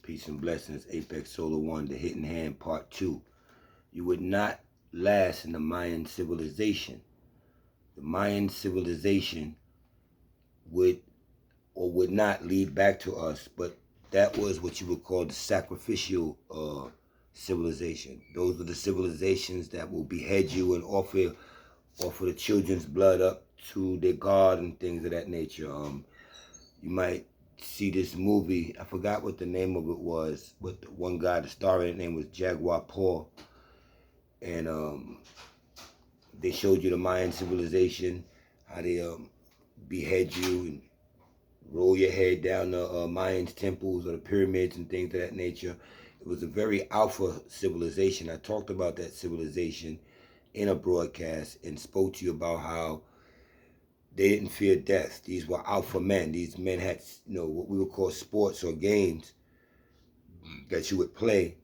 Peace and blessings. Apex Solar 1, the Hidden Hand Part 2. You would not last in the Mayan civilization. The Mayan civilization would or would not lead back to us, but that was what you would call the sacrificial civilization. Those are the civilizations that will behead you and offer the children's blood up to their god and things of that nature. You might see this movie. I forgot what the name of it was, but the one guy, the star in it, name was Jaguar Paul, and they showed you the Mayan civilization, how they behead you and roll your head down the Mayans temples or the pyramids and things of that nature. It was a very alpha civilization. I talked about that civilization in a broadcast and spoke to you about how they didn't fear death. These were alpha men. These men had, what we would call sports or games that you would play.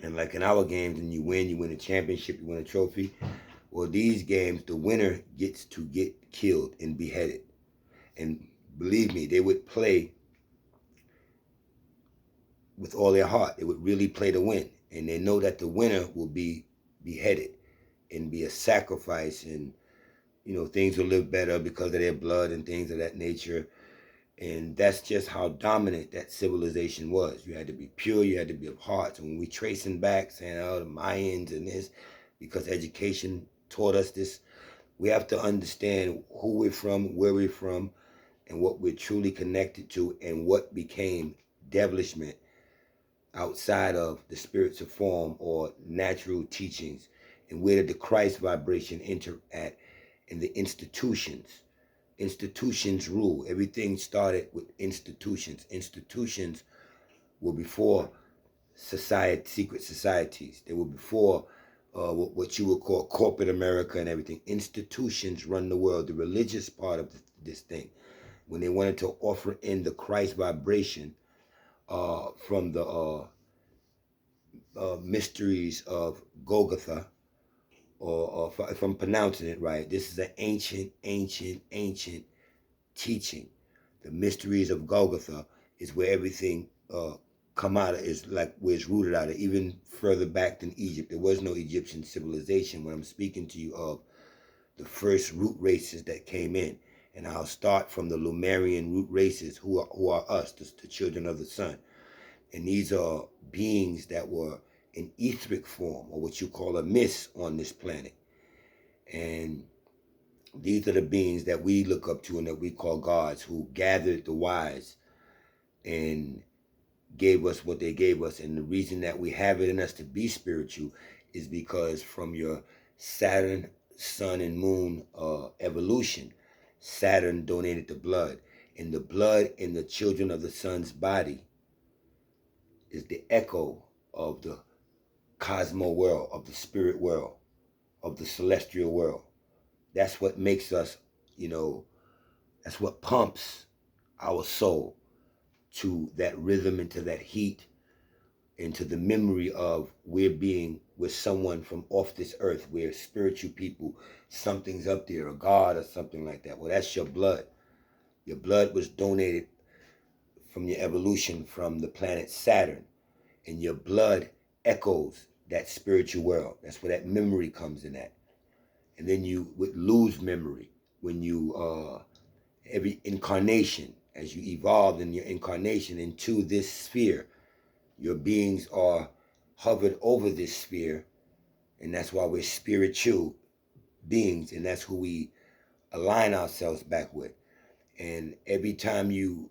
And like in our games, and you win a championship, you win a trophy. Well, these games, the winner gets to get killed and beheaded. And believe me, they would play with all their heart. They would really play to win. And they know that the winner will be beheaded and be a sacrifice, and things will live better because of their blood and things of that nature. And that's just how dominant that civilization was. You had to be pure, you had to be of heart. So when we tracing back, saying, oh, the Mayans and this, because education taught us this, we have to understand who we're from, where we're from, and what we're truly connected to, and what became devilishment outside of the spirits of form or natural teachings, and where did the Christ vibration enter at in the institutions. Institutions rule. Everything started with institutions. Institutions were before society, secret societies. They were before what you would call corporate America and everything. Institutions run the world. The religious part of this thing, when they wanted to offer in the Christ vibration from the mysteries of Golgotha, or if I'm pronouncing it right, this is an ancient teaching. The mysteries of Golgotha is where everything come out of, is like where it's rooted out of, even further back than Egypt. There was no Egyptian civilization when I'm speaking to you of the first root races that came in. And I'll start from the Lemurian root races, who are us, the children of the sun. And these are beings that were in etheric form, or what you call a mist on this planet. And these are the beings that we look up to and that we call gods, who gathered the wise and gave us what they gave us. And the reason that we have it in us to be spiritual is because from your Saturn, Sun, and Moon evolution, Saturn donated the blood. And the blood in the children of the sun's body is the echo of the cosmo world, of the spirit world, of the celestial world. That's what makes us, that's what pumps our soul to that rhythm, into that heat, into the memory of we're someone from off this earth. We're spiritual people. Something's up there, a God or something like that. Well, that's your blood. Your blood was donated from your evolution from the planet Saturn. And your blood echoes that spiritual world. That's where that memory comes in at. And then you would lose memory when you, every incarnation, as you evolve in your incarnation into this sphere, your beings are hovered over this sphere. And that's why we're spiritual beings. And that's who we align ourselves back with. And every time you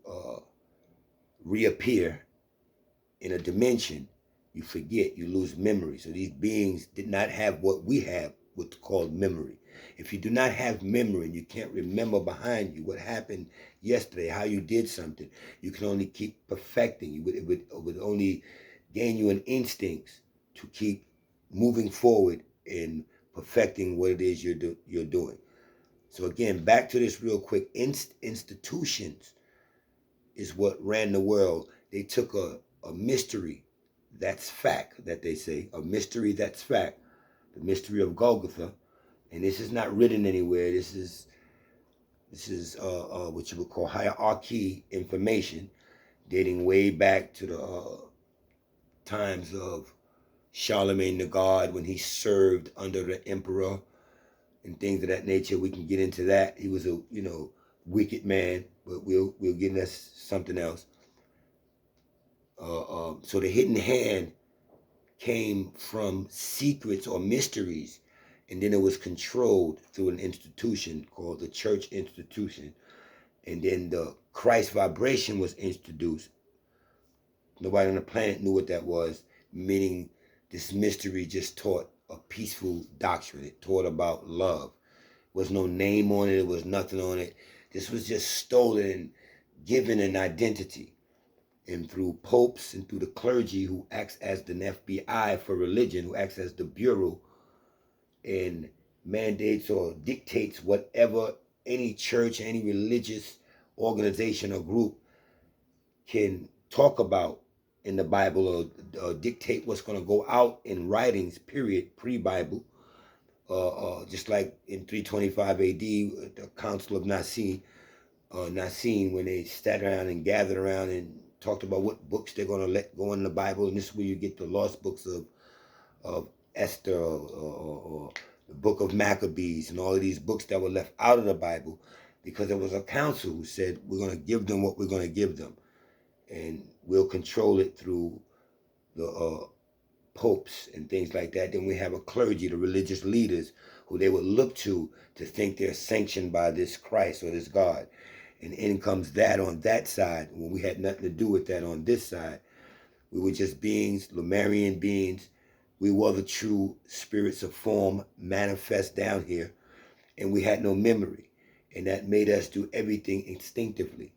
reappear in a dimension, you forget, you lose memory. So these beings did not have what we have, what's called memory. If you do not have memory and you can't remember behind you what happened yesterday, how you did something, you can only keep perfecting. It would only gain you an instinct to keep moving forward in perfecting what it is you're doing. So again, back to this real quick. Institutions is what ran the world. They took a mystery that's fact, that they say, a mystery that's fact, the mystery of Golgotha, and this is not written anywhere. This is what you would call hierarchy information, dating way back to the times of Charlemagne the God when he served under the emperor and things of that nature. We can get into that. He was a wicked man, but we'll get into something else. So the hidden hand came from secrets or mysteries, and then it was controlled through an institution called the church institution, and then the Christ vibration was introduced. Nobody on the planet knew what that was, meaning this mystery just taught a peaceful doctrine. It taught about love. There was no name on it. There was nothing on it. This was just stolen and given an identity. And through popes and through the clergy, who acts as the FBI for religion, who acts as the bureau and mandates or dictates whatever any church, any religious organization or group can talk about in the Bible, or dictate what's going to go out in writings, period, pre-Bible. Just like in 325 AD, the Council of Nicene, when they sat around and gathered around and talked about what books they're going to let go in the Bible, and this is where you get the lost books of Esther, or the book of Maccabees, and all of these books that were left out of the Bible, because there was a council who said, we're going to give them what we're going to give them, and we'll control it through the popes and things like that. Then we have a clergy, the religious leaders, who they would look to think they're sanctioned by this Christ or this God. And in comes that on that side, when we had nothing to do with that on this side. We were just beings, Lemurian beings. We were the true spirits of form manifest down here, and we had no memory. And that made us do everything instinctively.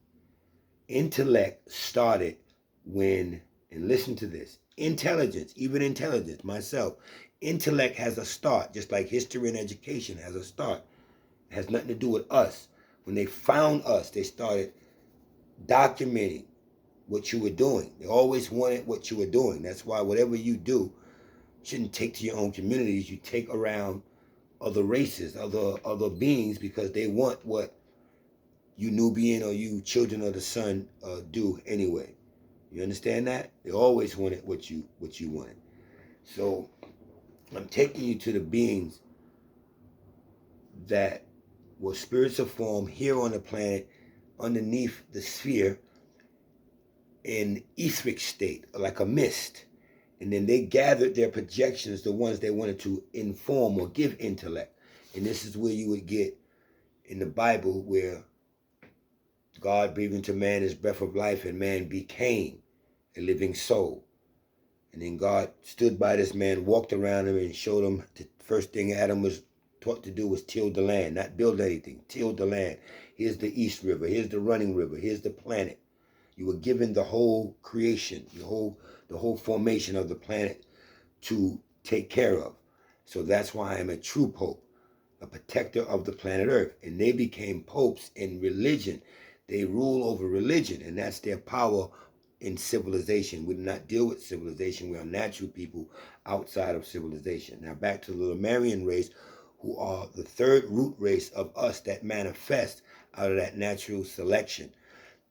Intellect started when, and listen to this, intelligence, even intelligence, myself, intellect has a start, just like history and education has a start. It has nothing to do with us. When they found us, they started documenting what you were doing. They always wanted what you were doing. That's why whatever you do, you shouldn't take to your own communities. You take around other races, other beings, because they want what you Nubian or you children of the sun do anyway. You understand that? They always wanted what you wanted. So I'm taking you to the beings that were spirits of form here on the planet, underneath the sphere, in etheric state, like a mist. And then they gathered their projections, the ones they wanted to inform or give intellect. And this is where you would get in the Bible, where God breathed into man his breath of life, and man became a living soul. And then God stood by this man, walked around him, and showed him the first thing Adam was taught to do was till the land, not build anything, till the land. Here's the East River, here's the running river, here's the planet. You were given the whole creation, the whole formation of the planet to take care of. So that's why I'm a true pope, a protector of the planet Earth. And they became popes in religion. They rule over religion, and that's their power in civilization. We do not deal with civilization. We are natural people outside of civilization. Now back to the Lemurian race, who are the third root race of us that manifest out of that natural selection.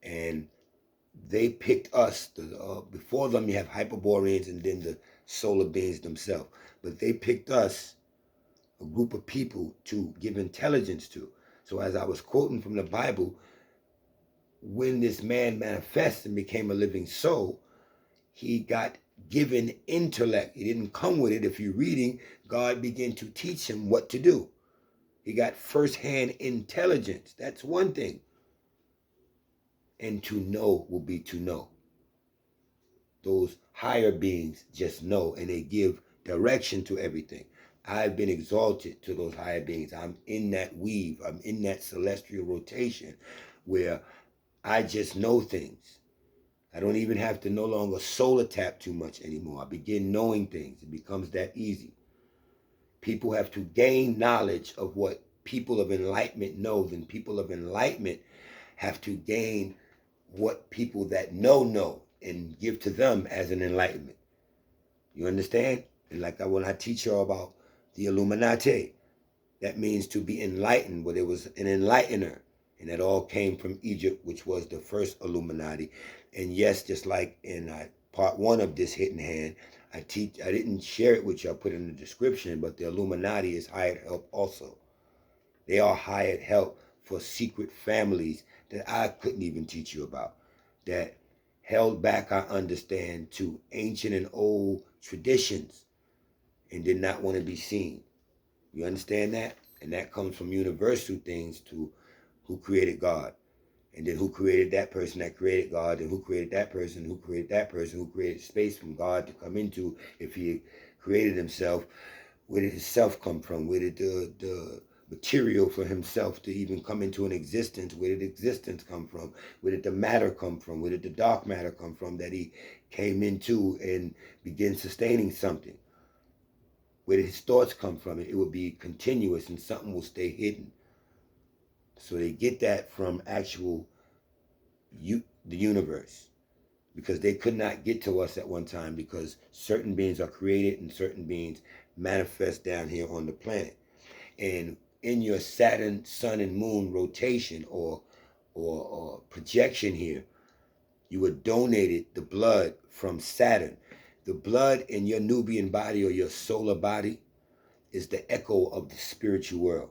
And they picked us. Before them, you have Hyperboreans and then the solar beings themselves. But they picked us, a group of people, to give intelligence to. So as I was quoting from the Bible, when this man manifested and became a living soul, he got given intellect. He didn't come with it. If you're reading, God began to teach him what to do. He got firsthand intelligence. That's one thing. And to know will be to know. Those higher beings just know, and they give direction to everything. I've been exalted to those higher beings. I'm in that weave. I'm in that celestial rotation where I just know things. I don't even have to no longer solar tap too much anymore. I begin knowing things. It becomes that easy. People have to gain knowledge of what people of enlightenment know. Then people of enlightenment have to gain what people that know and give to them as an enlightenment. You understand? And like when I teach you about the Illuminati, that means to be enlightened. Well, there was an enlightener, and that all came from Egypt, which was the first Illuminati. And yes, just like in I part one of this hidden hand. I didn't share it with you. I put it in the description, but the Illuminati is hired help also. They are hired help for secret families that I couldn't even teach you about, that held back, I understand, to ancient and old traditions and did not want to be seen. You understand that? And that comes from universal things to who created God. And then who created that person that created God, and who created that person, who created that person, who created space from God to come into. If he created himself, where did his self come from? Where did the material for himself to even come into an existence? Where did existence come from? Where did the matter come from? Where did the dark matter come from that he came into and began sustaining something? Where did his thoughts come from? It will be continuous and something will stay hidden. So they get that from actual the universe, because they could not get to us at one time, because certain beings are created and certain beings manifest down here on the planet. And in your Saturn, Sun, and Moon rotation or projection here, you were donated the blood from Saturn. The blood in your Nubian body or your solar body is the echo of the spiritual world.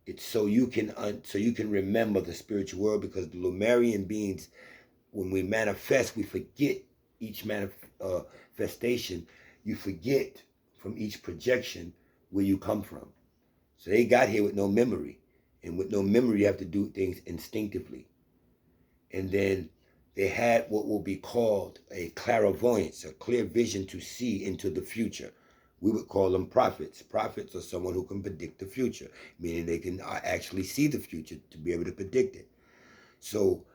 It's so you can remember the spiritual world, because the Lemurian beings, when we manifest, we forget each manifestation. You forget from each projection where you come from. So they got here with no memory. And with no memory, you have to do things instinctively. And then they had what will be called a clairvoyance, a clear vision to see into the future. We would call them prophets. Prophets are someone who can predict the future, meaning they can actually see the future to be able to predict it. So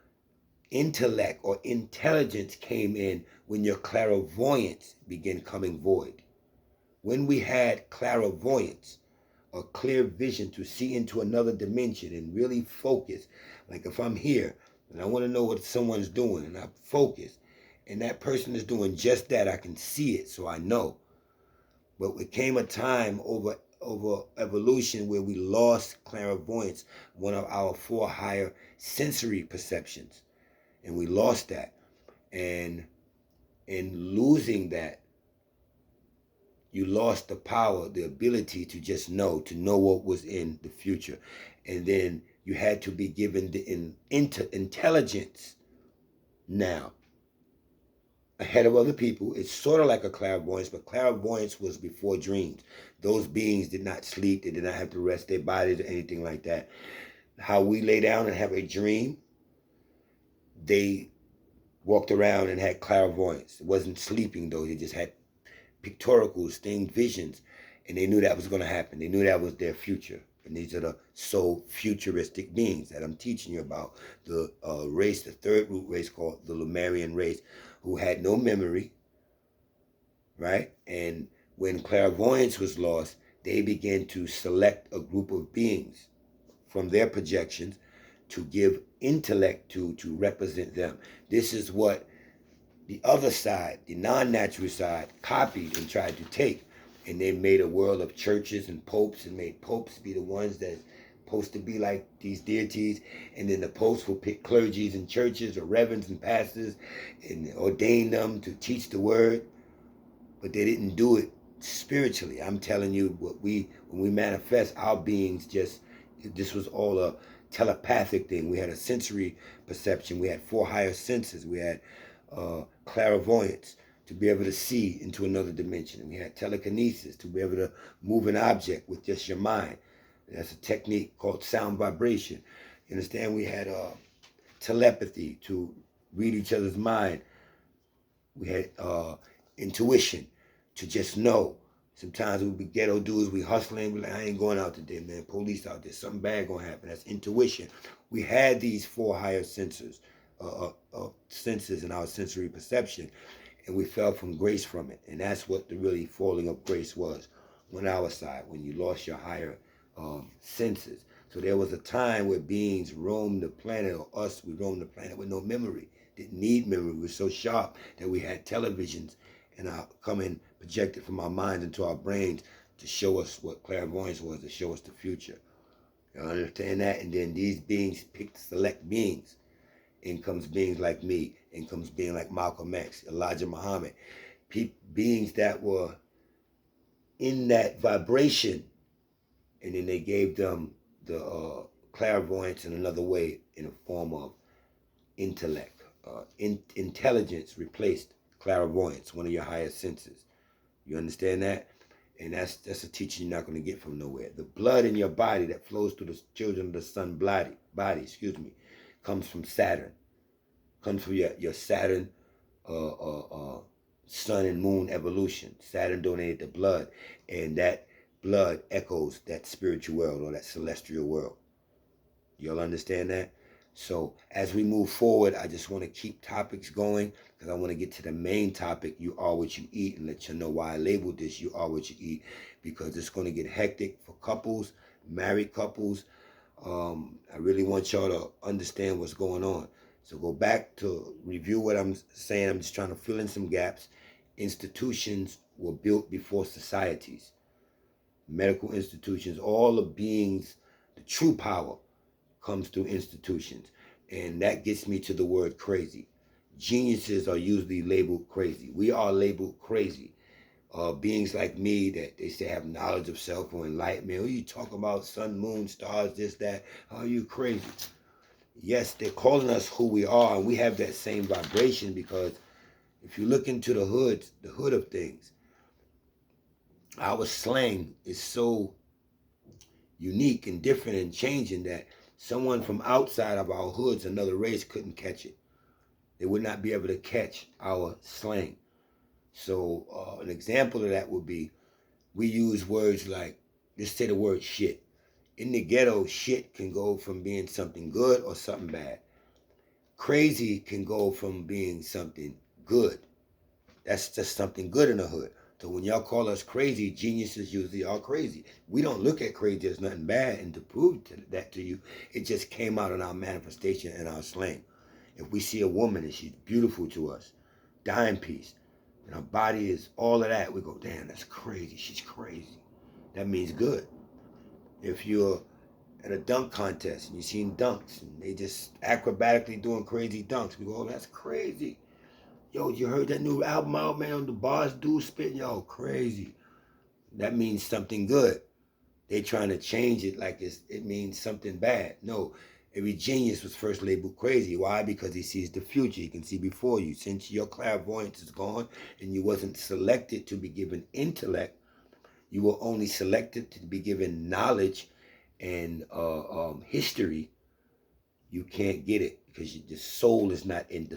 intellect or intelligence came in when your clairvoyance began coming void. When we had clairvoyance, a clear vision to see into another dimension and really focus, like if I'm here and I want to know what someone's doing and I focus and that person is doing just that, I can see it, so I know. But it came a time over evolution where we lost clairvoyance, one of our four higher sensory perceptions. And we lost that. And in losing that, you lost the power, the ability to just know, to know what was in the future. And then you had to be given the intelligence now ahead of other people. It's sort of like a clairvoyance, but clairvoyance was before dreams. Those beings did not sleep. They did not have to rest their bodies or anything like that. How we lay down and have a dream, they walked around and had clairvoyance. It wasn't sleeping though. They just had pictorials, things, visions, and they knew that was going to happen. They knew that was their future. And these are the so futuristic beings that I'm teaching you about. The race, the third root race called the Lemurian race, who had no memory, right? And when clairvoyance was lost, they began to select a group of beings from their projections to give intellect to represent them. This is what the other side, the non-natural side, copied and tried to take. And they made a world of churches and popes and made popes be the ones that's supposed to be like these deities. And then the popes will pick clergies in churches or reverends and pastors and ordain them to teach the word. But they didn't do it spiritually. I'm telling you, when we manifest our beings, this was all a telepathic thing. We had a sensory perception. We had four higher senses. We had clairvoyance to be able to see into another dimension. We had telekinesis to be able to move an object with just your mind. That's a technique called sound vibration. You understand? We had telepathy to read each other's mind. We had intuition to just know. Sometimes we be ghetto dudes, we hustling, we like, I ain't going out today, man. Police out there, something bad gonna happen. That's intuition. We had these four higher senses in our sensory perception, and we fell from grace from it. And that's what the really falling of grace was on our side, when you lost your higher senses. So there was a time where beings roamed the planet, or us, we roamed the planet with no memory. Didn't need memory. We were so sharp that we had televisions and coming projected from our minds into our brains to show us what clairvoyance was, to show us the future. You understand that? And then these beings picked select beings, In comes beings like me. In comes being like Malcolm X, Elijah Muhammad. Beings that were in that vibration, and then they gave them the clairvoyance in another way, in a form of intellect. Intelligence replaced clairvoyance, one of your higher senses. You understand that? And that's a teaching you're not going to get from nowhere. The blood in your body that flows through the children of the sun body, comes from Saturn. Comes from your Saturn sun and moon evolution. Saturn donated the blood, and that blood echoes that spiritual world or that celestial world. You'll understand that? So as we move forward, I just want to keep topics going, because I want to get to the main topic, you are what you eat, and let you know why I labeled this you are what you eat, because it's going to get hectic for couples, married couples. I really want y'all to understand what's going on. So go back to review what I'm saying. I'm just trying to fill in some gaps. Institutions were built before societies. Medical institutions, all the beings, the true power comes through institutions. And that gets me to the word crazy. Geniuses are usually labeled crazy. We are labeled crazy. Beings like me that they say have knowledge of self or enlightenment. Oh, you talk about sun, moon, stars, this, that. Oh, you crazy. Yes, they're calling us who we are, and we have that same vibration, because if you look into the hood of things, our slang is so unique and different and changing that someone from outside of our hoods, another race, couldn't catch it. They would not be able to catch our slang. So an example of that would be, we use words like, just say the word shit. In the ghetto, shit can go from being something good or something bad. Crazy can go from being something good. That's just something good in the hood. So when y'all call us crazy, geniuses usually are crazy. We don't look at crazy as nothing bad, and to prove that to you, it just came out in our manifestation and our slang. If we see a woman and she's beautiful to us, dime piece, and her body is all of that, we go, damn, that's crazy. She's crazy. That means good. If you're at a dunk contest and you've seen dunks and they just acrobatically doing crazy dunks, we go, oh, that's crazy. Yo, you heard that new album out, man, on the bars dude spitting? Yo, crazy. That means something good. They trying to change it like it means something bad. No, every genius was first labeled crazy. Why? Because he sees the future. He can see before you. Since your clairvoyance is gone and you wasn't selected to be given intellect, you were only selected to be given knowledge and history. You can't get it, because the soul is not in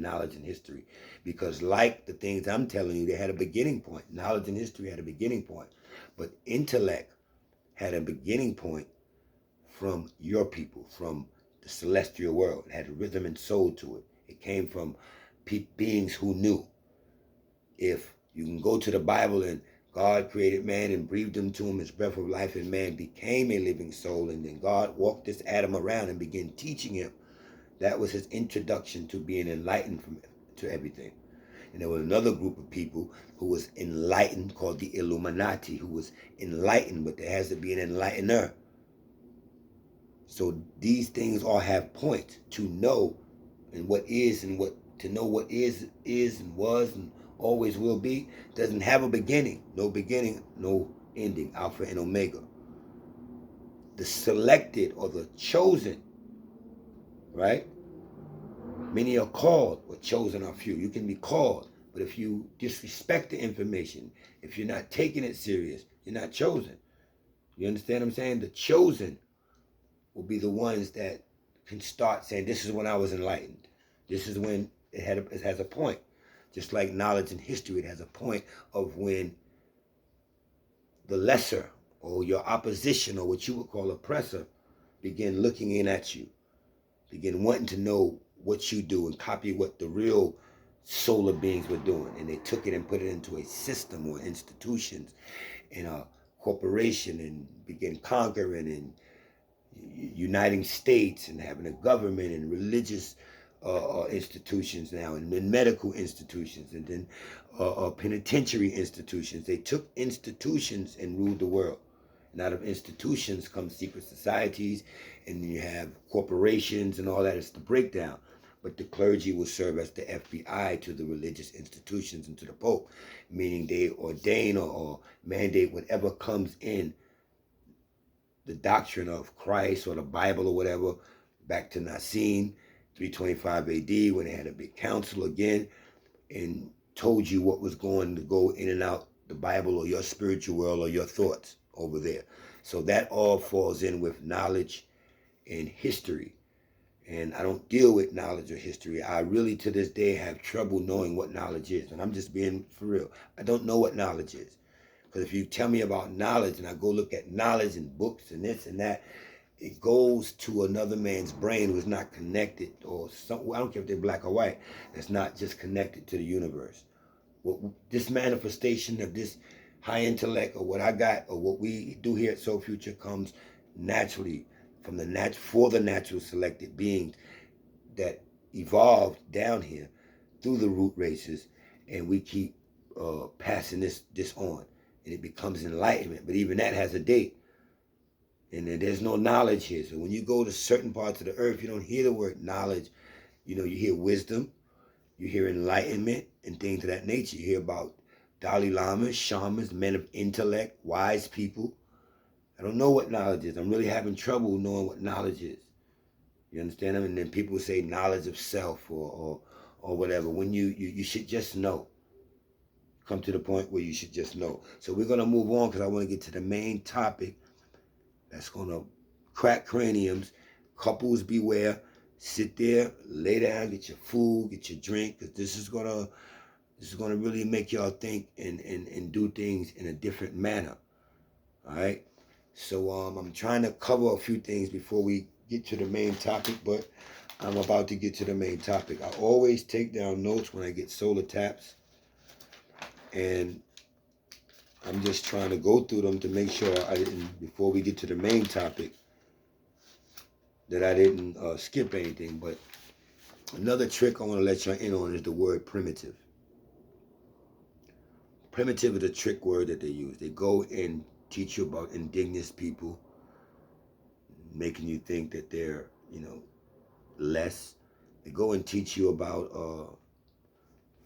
knowledge and history. Because like the things I'm telling you, they had a beginning point. Knowledge and history had a beginning point, but intellect had a beginning point from your people, from the celestial world. It had rhythm and soul to it. It came from beings who knew. If you can go to the Bible, and God created man and breathed into him his breath of life, and man became a living soul, and then God walked this Adam around and began teaching him. That was his introduction to being enlightened to everything. And there was another group of people who was enlightened, called the Illuminati, who was enlightened, but there has to be an enlightener. So these things all have points to know, and what is, and what to know what is and was and always will be, doesn't have a beginning, no ending, Alpha and Omega. The selected or the chosen, right? Many are called, but chosen are few. You can be called, but if you disrespect the information, if you're not taking it serious, you're not chosen. You understand what I'm saying? The chosen will be the ones that can start saying, this is when I was enlightened. This is when it has a point. Just like knowledge and history, it has a point of when the lesser, or your opposition, or what you would call oppressor, begin looking in at you, begin wanting to know what you do and copy what the real solar beings were doing. And they took it and put it into a system or institutions and a corporation, and began conquering and uniting states and having a government and religious institutions now, and then medical institutions, and then penitentiary institutions. They took institutions and ruled the world. And out of institutions come secret societies, and then you have corporations and all that. It's the breakdown. But the clergy will serve as the FBI to the religious institutions and to the Pope, meaning they ordain or mandate whatever comes in the doctrine of Christ or the Bible or whatever, back to Nicene, 325 AD, when they had a big council again and told you what was going to go in and out the Bible or your spiritual world or your thoughts over there. So that all falls in with knowledge and history. And I don't deal with knowledge or history. I really, to this day, have trouble knowing what knowledge is. And I'm just being for real. I don't know what knowledge is. Because if you tell me about knowledge and I go look at knowledge and books and this and that, it goes to another man's brain who's not connected, or some, I don't care if they're black or white, that's not just connected to the universe. This manifestation of this high intellect or what I got or what we do here at Soul Future comes naturally from for the natural selected beings that evolved down here through the root races, and we keep passing this on, and it becomes enlightenment. But even that has a date, and there's no knowledge here. So when you go to certain parts of the earth, you don't hear the word knowledge. You know, you hear wisdom, you hear enlightenment and things of that nature. You hear about Dalai Lamas, shamans, men of intellect, wise people. I don't know what knowledge is. I'm really having trouble knowing what knowledge is. You understand? And then people say knowledge of self or whatever. When you should just know. Come to the point where you should just know. So we're going to move on because I want to get to the main topic that's going to crack craniums. Couples beware. Sit there, lay down, get your food, get your drink, because this is gonna really make y'all think and do things in a different manner. All right. So I'm trying to cover a few things before we get to the main topic, but I'm about to get to the main topic. I always take down notes when I get solar taps, and I'm just trying to go through them to make sure I didn't, before we get to the main topic, that I didn't skip anything. But another trick I want to let you in on is the word primitive. Primitive is a trick word that they use. They go and teach you about indigenous people, making you think that they're, less. They go and teach you about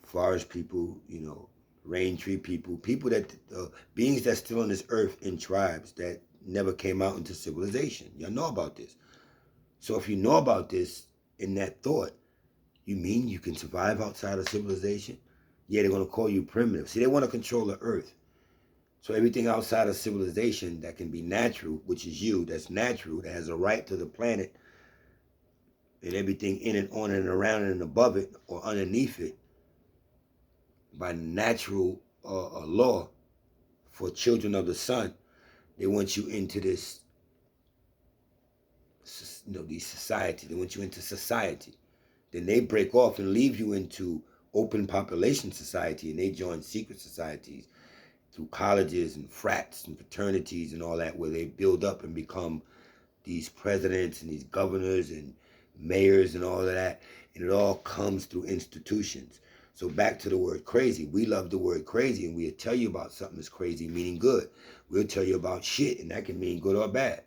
forest people, rain tree people, people that, beings that's still on this earth in tribes that never came out into civilization. Y'all know about this. So if you know about this in that thought, you mean you can survive outside of civilization? Yeah, they're going to call you primitive. See, they want to control the earth. So everything outside of civilization that can be natural, which is you, that's natural, that has a right to the planet, and everything in and on and around and above it or underneath it, by natural law for children of the sun, they want you into this, these society. They want you into society. Then they break off and leave you into open population society, and they join secret societies through colleges and frats and fraternities and all that, where they build up and become these presidents and these governors and mayors and all of that. And it all comes through institutions. So back to the word crazy. We love the word crazy, and we'll tell you about something that's crazy, meaning good. We'll tell you about shit, and that can mean good or bad.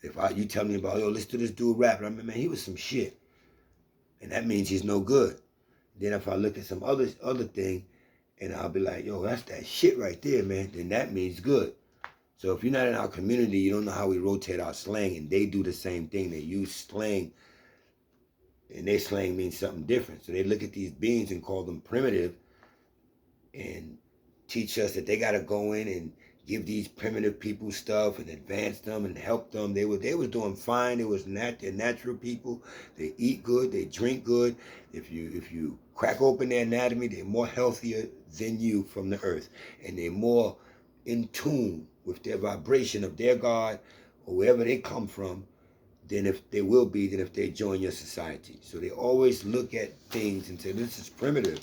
If you tell me about, listen to this dude rap, and I mean, man, he was some shit, and that means he's no good. Then if I look at some other thing, and I'll be like, that's that shit right there, man, then that means good. So if you're not in our community, you don't know how we rotate our slang, and they do the same thing. They use slang, and their slang means something different. So they look at these beings and call them primitive, and teach us that they got to go in and give these primitive people stuff and advance them and help them. They was doing fine. They're natural people. They eat good. They drink good. If you crack open their anatomy, they're more healthier than you from the earth, and they're more in tune with their vibration of their God or wherever they come from than if they join your society. So they always look at things and say, this is primitive.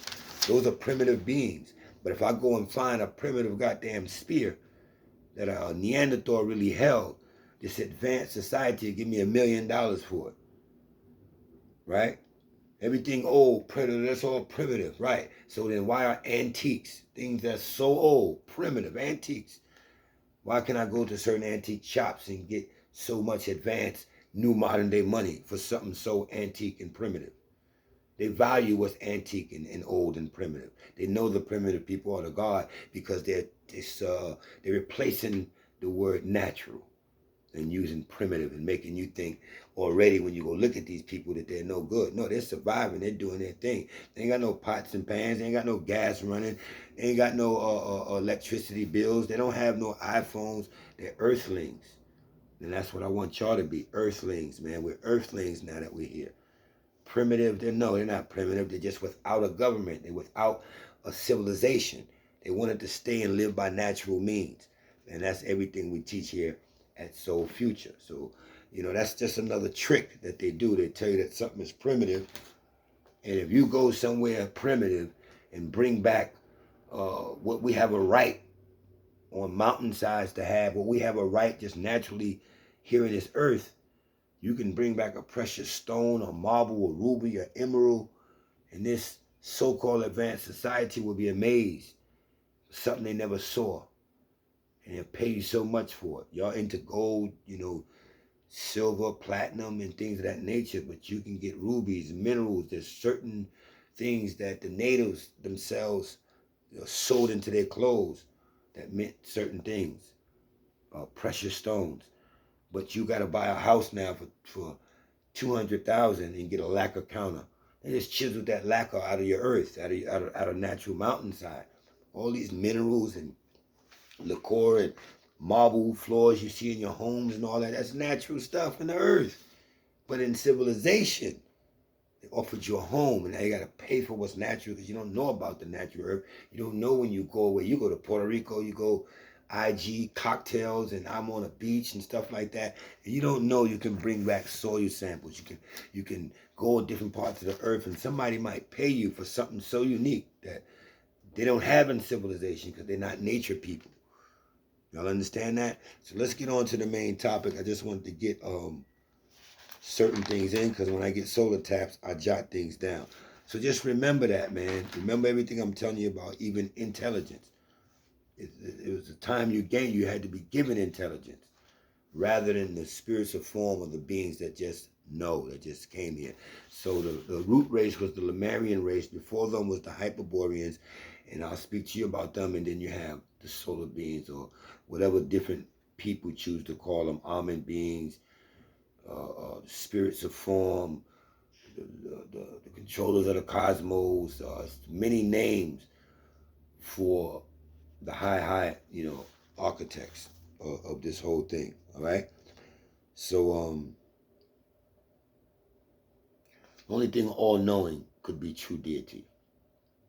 Those are primitive beings. But if I go and find a primitive goddamn spear that a Neanderthal really held, this advanced society will give me $1 million for it. Right? Everything old, primitive, that's all primitive, right? So then why are antiques, things that's so old, primitive, antiques? Why can I go to certain antique shops and get so much advanced, new modern day money for something so antique and primitive? They value what's antique and old and primitive. They know the primitive people are the God because they're replacing the word natural and using primitive and making you think already when you go look at these people that they're no good. No, they're surviving. They're doing their thing. They ain't got no pots and pans. They ain't got no gas running. They ain't got no electricity bills. They don't have no iPhones. They're earthlings. And that's what I want y'all to be, earthlings, man. We're earthlings now that we're here. Primitive, they're not primitive. They're just without a government. They're without a civilization. They wanted to stay and live by natural means. And that's everything we teach here at Soul Future. So, that's just another trick that they do. They tell you that something is primitive. And if you go somewhere primitive and bring back what we have a right on mountainsides to have, what we have a right just naturally here in this earth, you can bring back a precious stone, a marble, a ruby, an emerald, and this so-called advanced society will be amazed. Something they never saw. And they'll pay you so much for it. Y'all into gold, silver, platinum, and things of that nature, but you can get rubies, minerals. There's certain things that the natives themselves sewed into their clothes that meant certain things, precious stones. But you got to buy a house now for 200,000 and get a lacquer counter. They just chiseled that lacquer out of your earth, out of natural mountainside. All these minerals and lacquer and marble floors you see in your homes and all that, that's natural stuff in the earth. But in civilization, they offered you a home, and now you got to pay for what's natural because you don't know about the natural earth. You don't know when you go away. You go to Puerto Rico, you go IG cocktails, and I'm on a beach and stuff like that. And you don't know you can bring back soil samples. You can go to different parts of the earth, and somebody might pay you for something so unique that they don't have in civilization because they're not nature people. Y'all understand that? So let's get on to the main topic. I just wanted to get certain things in because when I get solar taps, I jot things down. So just remember that, man. Remember everything I'm telling you about, even intelligence. It was the time you had to be given intelligence rather than the spiritual form of the beings that just know, that just came here. So the root race was the Lemurian race. Before them was the Hyperboreans, and I'll speak to you about them, and then you have the solar beings or whatever different people choose to call them, almond beings, spirits of form, the controllers of the cosmos, many names for the high, architects of this whole thing. All right. So, the only thing all knowing could be true deity,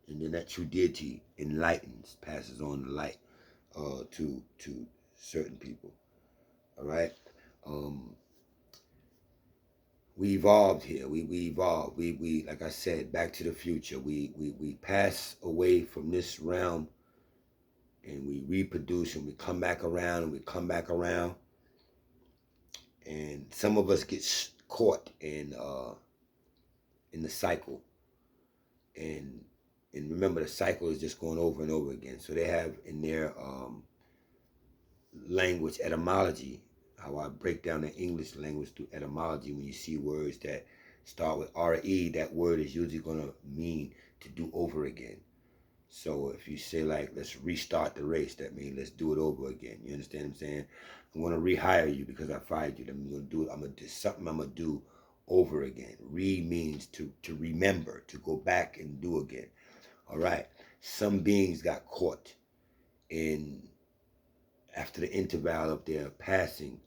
and then that true deity enlightens, passes on the light to certain people. All right. We evolved here. We evolved. We like I said, Back to the Future. We pass away from this realm, and we reproduce, and we come back around, and we come back around, and some of us get caught in the cycle, and remember the cycle is just going over and over again. So they have in their language etymology, how I break down the English language through etymology. When you see words that start with RE, that word is usually going to mean to do over again. So if you say like, let's restart the race, that means let's do it over again. You understand what I'm saying? I'm going to rehire you because I fired you. I'm going to do it. I'm going to do something I'm going to do over again. Means to remember, to go back and do again. All right. Some beings got caught in, after the interval of their passing,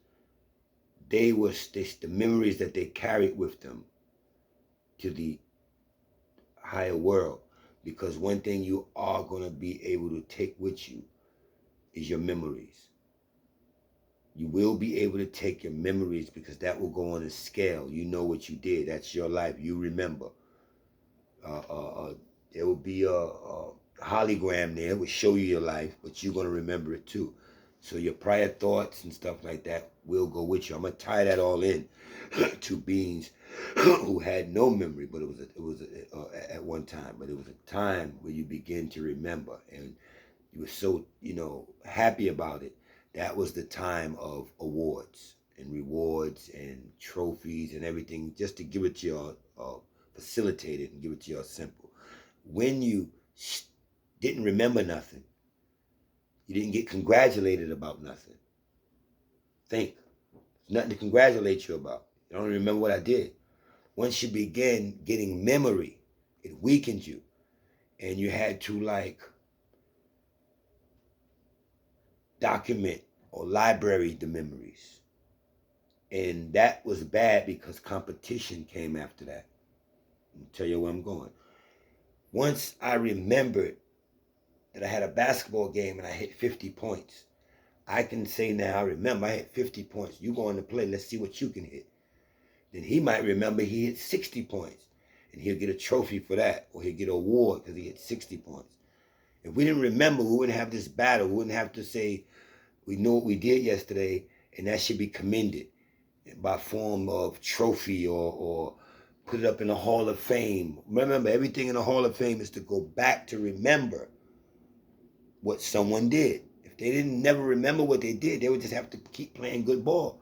the memories that they carried with them to the higher world. Because one thing you are going to be able to take with you is your memories. You will be able to take your memories because that will go on a scale. You know what you did. That's your life. You remember. There will be a hologram there. It will show you your life, but you're going to remember it too. So your prior thoughts and stuff like that will go with you. I'm going to tie that all in to beings who had no memory, but it was at one time. But it was a time where you begin to remember, and you were so happy about it that was the time of awards and rewards and trophies and everything, just to give it to y'all, facilitate it and give it to y'all simple. When you didn't remember nothing, you didn't get congratulated about nothing. Think. There's nothing to congratulate you about. You don't remember what I did. Once you begin getting memory, it weakened you. And you had to like document or library the memories. And that was bad because competition came after that. I'll tell you where I'm going. Once I remembered that I had a basketball game and I hit 50 points, I can say now, I remember I hit 50 points. You go on to play, let's see what you can hit. Then he might remember he hit 60 points. And he'll get a trophy for that. Or he'll get an award because he hit 60 points. If we didn't remember, we wouldn't have this battle. We wouldn't have to say, we know what we did yesterday, and that should be commended by form of trophy or put it up in the Hall of Fame. Remember, everything in the Hall of Fame is to go back to remember what someone did. If they didn't never remember what they did, they would just have to keep playing good ball.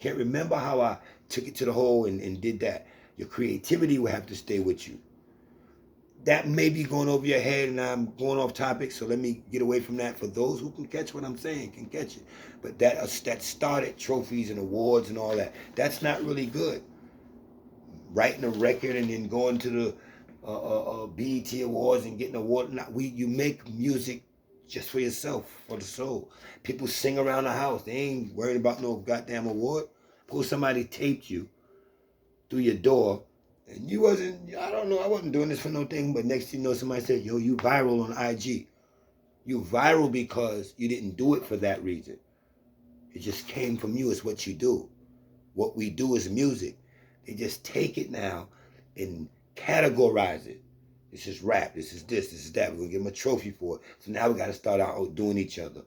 Can't remember how I took it to the hole and did that. Your creativity will have to stay with you. That may be going over your head and I'm going off topic, so let me get away from that. For those who can catch what I'm saying, can catch it. But that started trophies and awards and all that. That's not really good. Writing a record and then going to the BET Awards and getting an award. You make music just for yourself, for the soul. People sing around the house. They ain't worried about no goddamn award. Suppose somebody taped you through your door and you wasn't, I don't know, I wasn't doing this for no thing, but next thing you know, somebody said, yo, you viral on IG. You viral because you didn't do it for that reason. It just came from you. It's what you do. What we do is music. They just take it now and categorize it. This is rap. This is this. This is that. We're going to give them a trophy for it. So now we got to start out doing each other.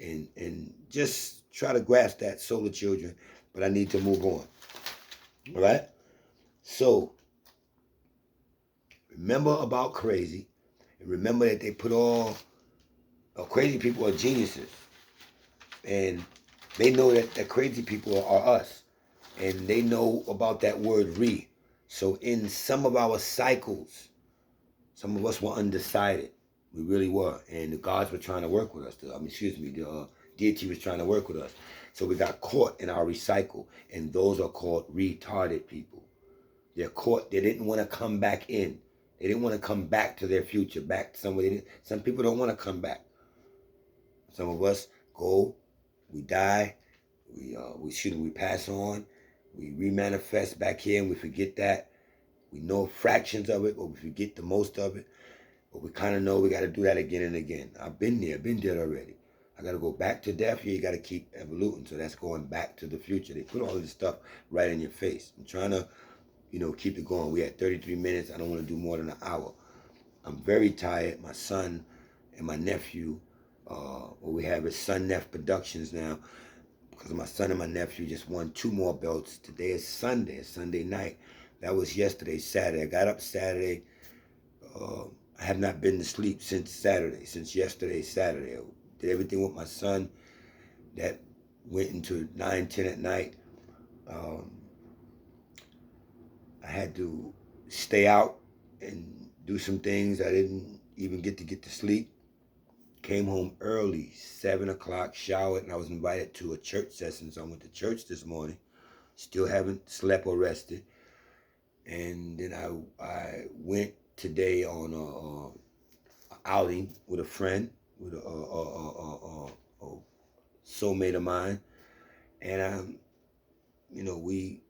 And just try to grasp that, solar children. But I need to move on. All right? So, remember about crazy. And remember that they put crazy people are geniuses. And they know that crazy people are us. And they know about that word re. So in some of our cycles, some of us were undecided. We really were. And the gods were trying to work with us. The deity was trying to work with us. So we got caught in our recycle. And those are called retarded people. They're caught. They didn't want to come back in. They didn't want to come back to their future, back to somewhere. Some people don't want to come back. Some of us go, we die, we pass on, we remanifest back here and we forget that. We know fractions of it, but we forget the most of it. But we kind of know we got to do that again and again. I've been there, been dead already. I got to go back to death. Here you got to keep evoluting. So that's going back to the future. They put all this stuff right in your face. I'm trying to keep it going. We had 33 minutes. I don't want to do more than an hour. I'm very tired. My son and my nephew, what we have is Son Neff Productions now, because my son and my nephew just won 2 more belts. Today is Sunday. It's Sunday night. That was yesterday, Saturday. I got up Saturday. I have not been to sleep since Saturday, since yesterday, Saturday. I did everything with my son. That went into 9, 10 at night. I had to stay out and do some things. I didn't even get to sleep. Came home early, 7 o'clock, showered, and I was invited to a church session. So I went to church this morning. Still haven't slept or rested. And then I went today on a outing with a friend, with a soulmate of mine. And, we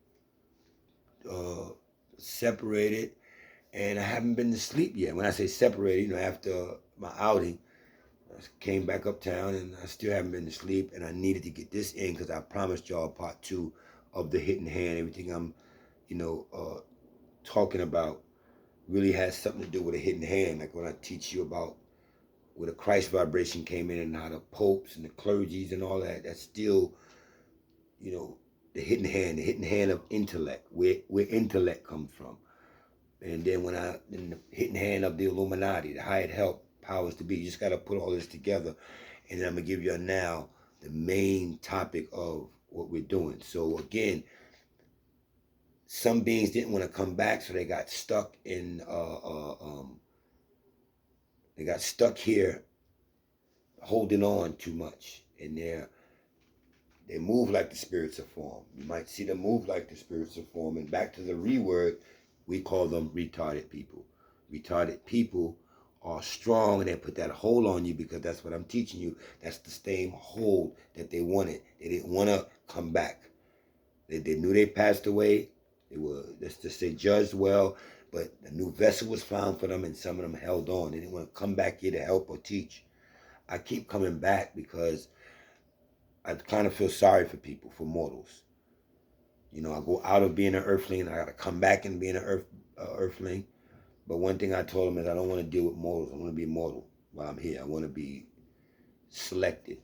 separated, and I haven't been to sleep yet. When I say separated, after my outing, I came back uptown, and I still haven't been to sleep, and I needed to get this in because I promised y'all part 2 of the hidden hand. Everything I'm, talking about really has something to do with a hidden hand. Like when I teach you about where the Christ vibration came in and how the popes and the clergies and all that, that's still, the hidden hand of intellect, where intellect comes from. And then in the hidden hand of the Illuminati, the hired help, powers to be. You just got to put all this together. And then I'm going to give you a now the main topic of what we're doing. So again, some beings didn't want to come back, so they got stuck in they got stuck here holding on too much, and they move like the spirits of form. You might see them move like the spirits of form. And back to the word, we call them retarded people. Retarded people are strong, and they put that hold on you because that's what I'm teaching you. That's the same hold that they wanted. They didn't want to come back. They knew they passed away. They were, let's just say, judged well, but a new vessel was found for them, and some of them held on. They didn't want to come back here to help or teach. I keep coming back because I kind of feel sorry for people, for mortals. You know, I go out of being an earthling, and I got to come back and being an earthling. But one thing I told them is I don't want to deal with mortals. I want to be immortal while I'm here. I want to be selected.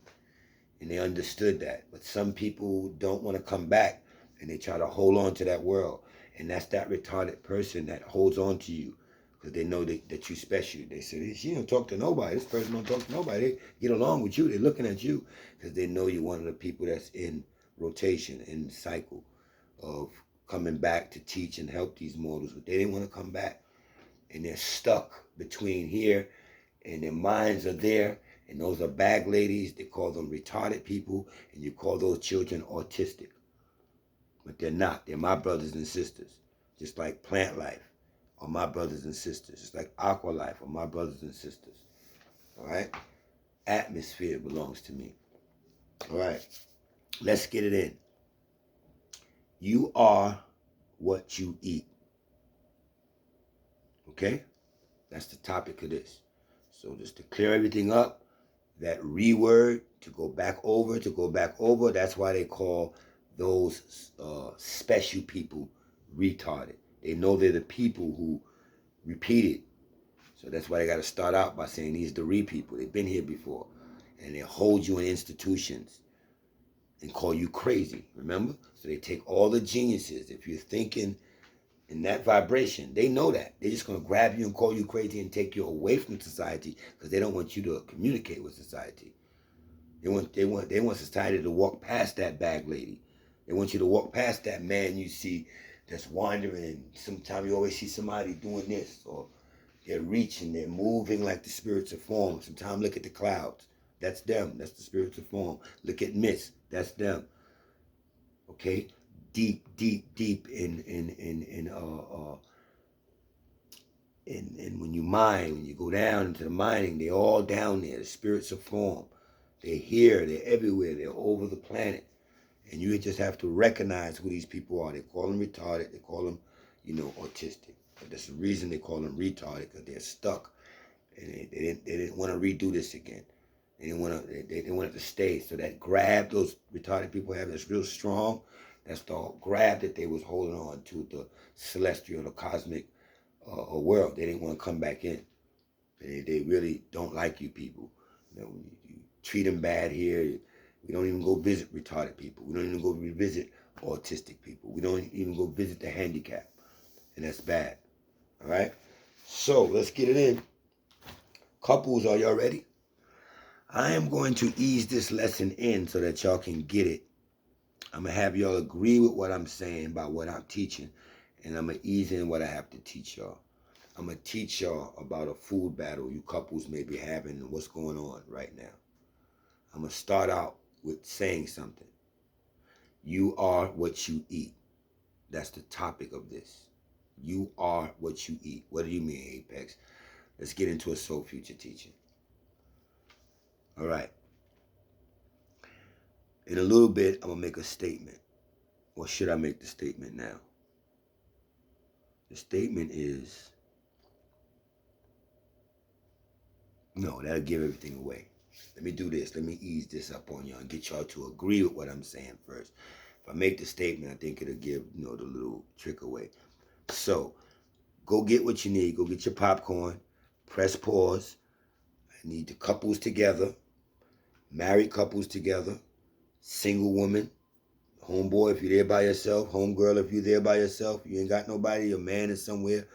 And they understood that. But some people don't want to come back, and they try to hold on to that world. And that's that retarded person that holds on to you because they know that you're special. They say, she don't talk to nobody. This person don't talk to nobody. They get along with you. They're looking at you because they know you're one of the people that's in rotation, in the cycle of coming back to teach and help these mortals. But they didn't want to come back. And they're stuck between here, and their minds are there. And those are bag ladies. They call them retarded people, and you call those children autistic. But they're not. They're my brothers and sisters. Just like plant life are my brothers and sisters. Just like aqua life are my brothers and sisters. All right? Atmosphere belongs to me. All right. Let's get it in. You are what you eat. Okay? That's the topic of this. So just to clear everything up, that word to go back over, that's why they call those special people retarded. They know they're the people who repeat it. So that's why they got to start out by saying these are the people. They've been here before. And they hold you in institutions and call you crazy, remember? So they take all the geniuses. If you're thinking in that vibration, they know that. They're just going to grab you and call you crazy and take you away from society because they don't want you to communicate with society. They want society to walk past that bag lady. They want you to walk past that man you see that's wandering. Sometimes you always see somebody doing this, or they're reaching, they're moving like the spirits of form. Sometimes look at the clouds. That's them. That's the spirits of form. Look at mist. That's them. Okay? Deep in when you mine, when you go down into the mining, they're all down there. The spirits of form. They're here, they're everywhere, they're over the planet. And you just have to recognize who these people are. They call them retarded, they call them, autistic. But that's the reason they call them retarded, because they're stuck. And they didn't want to redo this again. They didn't want it to stay. So that grab those retarded people have that's real strong, that's the grab that they was holding on to, the celestial, the cosmic world. They didn't want to come back in. They really don't like you people. You treat them bad here. We don't even go visit retarded people. We don't even go visit autistic people. We don't even go visit the handicapped. And that's bad. All right? So, let's get it in. Couples, are y'all ready? I am going to ease this lesson in so that y'all can get it. I'm going to have y'all agree with what I'm saying about what I'm teaching. And I'm going to ease in what I have to teach y'all. I'm going to teach y'all about a food battle you couples may be having and what's going on right now. I'm going to start out with saying something. You are what you eat. That's the topic of this. You are what you eat. What do you mean, Apex? Let's get into a soul future teaching. All right. In a little bit, I'm going to make a statement. Or should I make the statement now? The statement is... No, that'll give everything away. Let me do this. Let me ease this up on y'all and get y'all to agree with what I'm saying first. If I make the statement, I think it'll give, the little trick away. So, go get what you need. Go get your popcorn. Press pause. I need the couples together. Married couples together. Single woman. Homeboy if you're there by yourself. Homegirl if you're there by yourself. You ain't got nobody. Your man is somewhere.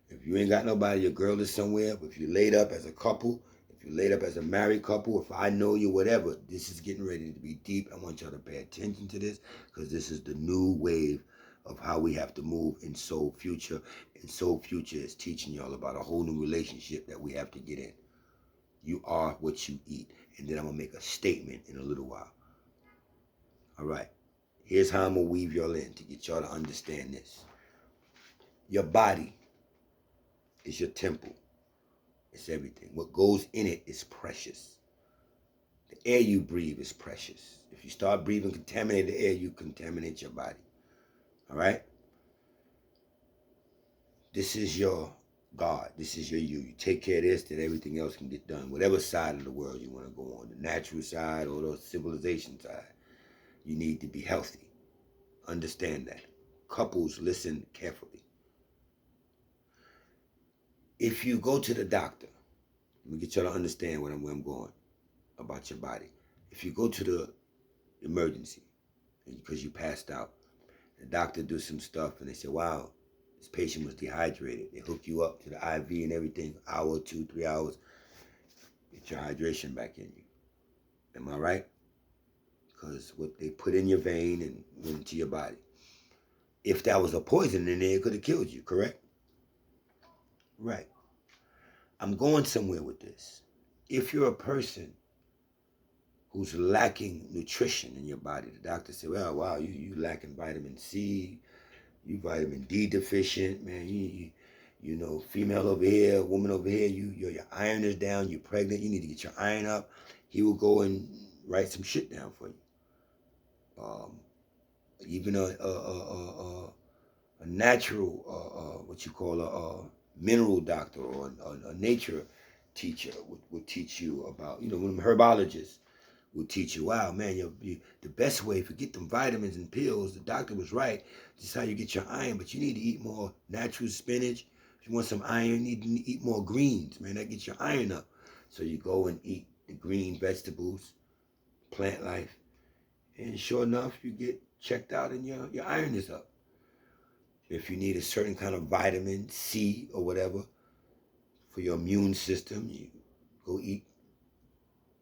If you ain't got nobody, your girl is somewhere. If you're laid up as a couple, If you're laid up as a married couple, if I know you, whatever, this is getting ready to be deep. I want y'all to pay attention to this because this is the new wave of how we have to move in Soul Future. And Soul Future is teaching y'all about a whole new relationship that we have to get in. You are what you eat. And then I'm going to make a statement in a little while. All right. Here's how I'm going to weave y'all in to get y'all to understand this. Your body is your temple. It's everything. What goes in it is precious. The air you breathe is precious. If you start breathing contaminated air, you contaminate your body. All right? This is your God. This is your you. You take care of this, then everything else can get done. Whatever side of the world you want to go on, the natural side or the civilization side, you need to be healthy. Understand that. Couples, listen carefully. If you go to the doctor, let me get y'all to understand where I'm going about your body. If you go to the emergency because you passed out, the doctor do some stuff and they say, wow, this patient was dehydrated. They hook you up to the IV and everything, hour, 2, 3 hours, get your hydration back in you. Am I right? Because what they put in your vein and went into your body. If that was a poison in there, it could have killed you, correct? Right. I'm going somewhere with this. If you're a person who's lacking nutrition in your body, the doctor said, well, wow, you lacking vitamin C, you vitamin D deficient, man, you know, female over here, woman over here, your iron is down, you're pregnant, you need to get your iron up. He will go and write some shit down for you. Even a natural, what you call a mineral doctor or a nature teacher would teach you about, you know, when herbologists will teach you, wow, man, the best way, forget them vitamins and pills, the doctor was right, this is how you get your iron, but you need to eat more natural spinach. If you want some iron, you need to eat more greens, man, that gets your iron up. So you go and eat the green vegetables, plant life, and sure enough, you get checked out and your iron is up. If you need a certain kind of vitamin C or whatever for your immune system, you go eat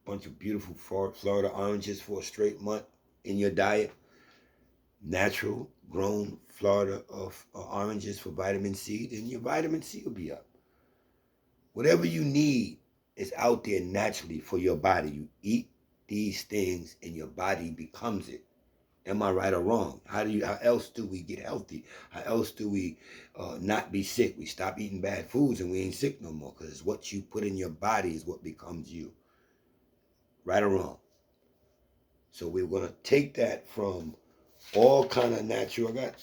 a bunch of beautiful Florida oranges for a straight month in your diet. Natural grown Florida of oranges for vitamin C, then your vitamin C will be up. Whatever you need is out there naturally for your body. You eat these things and your body becomes it. Am I right or wrong? How else do we get healthy? How else do we not be sick? We stop eating bad foods and we ain't sick no more because what you put in your body is what becomes you. Right or wrong? So we're going to take that from all kind of natural, I got